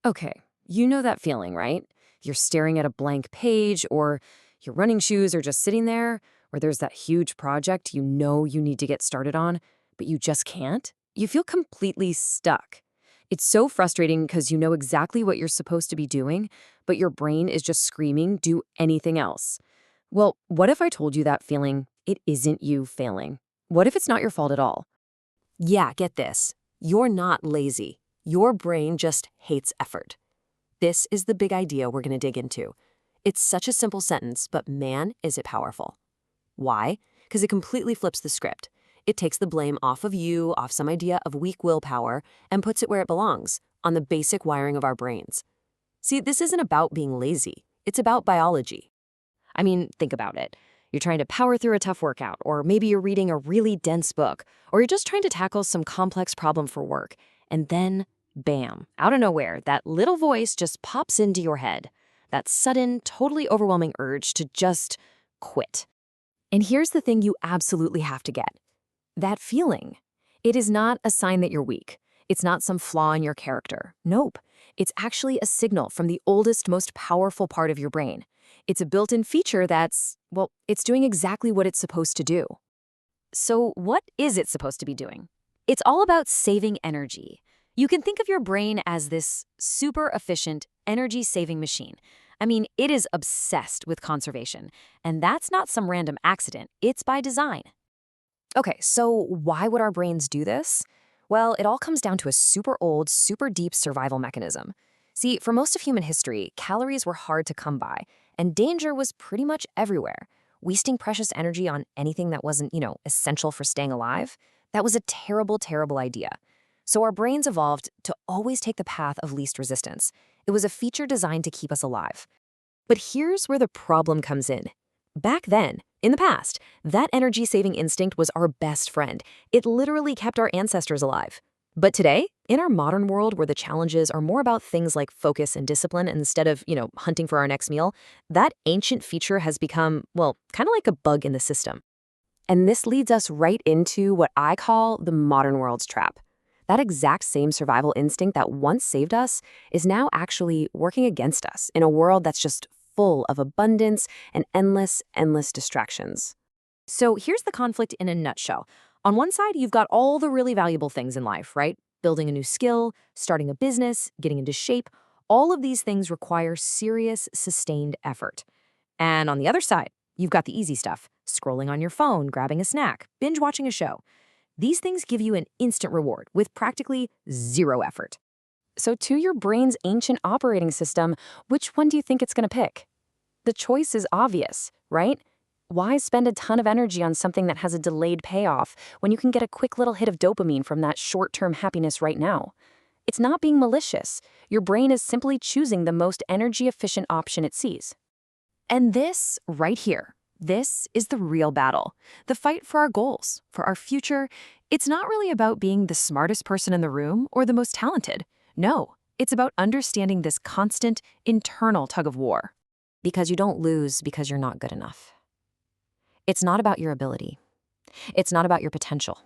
Okay, you know that feeling, right? You're staring at a blank page, or your running shoes are just sitting there, or there's that huge project you know you need to get started on, but you just can't. You feel completely stuck. It's so frustrating because you know exactly what you're supposed to be doing, but your brain is just screaming, do anything else. Well, what if I told you that feeling, it isn't you failing? What if it's not your fault at all? Yeah, get this. You're not lazy. Your brain just hates effort. This is the big idea we're going to dig into. It's such a simple sentence, but man, is it powerful. Why? Because it completely flips the script. It takes the blame off of you, off some idea of weak willpower, and puts it where it belongs, on the basic wiring of our brains. See, this isn't about being lazy. It's about biology. I mean, think about it. You're trying to power through a tough workout, or maybe you're reading a really dense book, or you're just trying to tackle some complex problem for work. And then, bam, out of nowhere, that little voice just pops into your head. That sudden, totally overwhelming urge to just quit. And here's the thing you absolutely have to get. That feeling. It is not a sign that you're weak. It's not some flaw in your character. Nope. It's actually a signal from the oldest, most powerful part of your brain. It's a built-in feature that's, well, it's doing exactly what it's supposed to do. So what is it supposed to be doing? It's all about saving energy. You can think of your brain as this super efficient energy-saving machine. I mean, it is obsessed with conservation, and that's not some random accident. It's by design. Okay, so why would our brains do this? Well, it all comes down to a super old, super deep survival mechanism. See, for most of human history, calories were hard to come by, and danger was pretty much everywhere. Wasting precious energy on anything that wasn't, essential for staying alive, that was a terrible, terrible idea. So our brains evolved to always take the path of least resistance. It was a feature designed to keep us alive. But here's where the problem comes in. Back then, in the past, that energy-saving instinct was our best friend. It literally kept our ancestors alive. But today, in our modern world where the challenges are more about things like focus and discipline instead of, hunting for our next meal, that ancient feature has become, well, kind of like a bug in the system. And this leads us right into what I call the modern world's trap. That exact same survival instinct that once saved us is now actually working against us in a world that's just full of abundance and endless, endless distractions. So here's the conflict in a nutshell. On one side, you've got all the really valuable things in life, right? Building a new skill, starting a business, getting into shape. All of these things require serious, sustained effort. And on the other side, you've got the easy stuff, scrolling on your phone, grabbing a snack, binge watching a show. These things give you an instant reward with practically zero effort. So to your brain's ancient operating system, which one do you think it's going to pick? The choice is obvious, right? Why spend a ton of energy on something that has a delayed payoff when you can get a quick little hit of dopamine from that short-term happiness right now? It's not being malicious. Your brain is simply choosing the most energy-efficient option it sees. And this, right here, this is the real battle. The fight for our goals, for our future. It's not really about being the smartest person in the room or the most talented. No, it's about understanding this constant, internal tug of war. Because you don't lose because you're not good enough. It's not about your ability. It's not about your potential.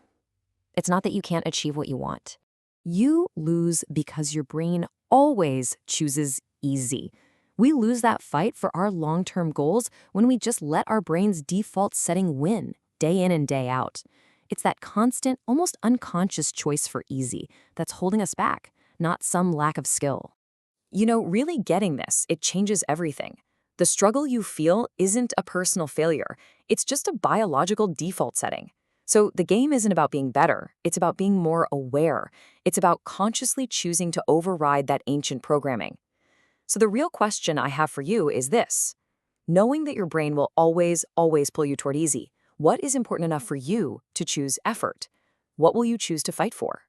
It's not that you can't achieve what you want. You lose because your brain always chooses easy. We lose that fight for our long-term goals when we just let our brain's default setting win, day in and day out. It's that constant, almost unconscious choice for easy that's holding us back, not some lack of skill. Really getting this, it changes everything. The struggle you feel isn't a personal failure. It's just a biological default setting. So the game isn't about being better. It's about being more aware. It's about consciously choosing to override that ancient programming. So the real question I have for you is this. Knowing that your brain will always, always pull you toward easy, what is important enough for you to choose effort? What will you choose to fight for?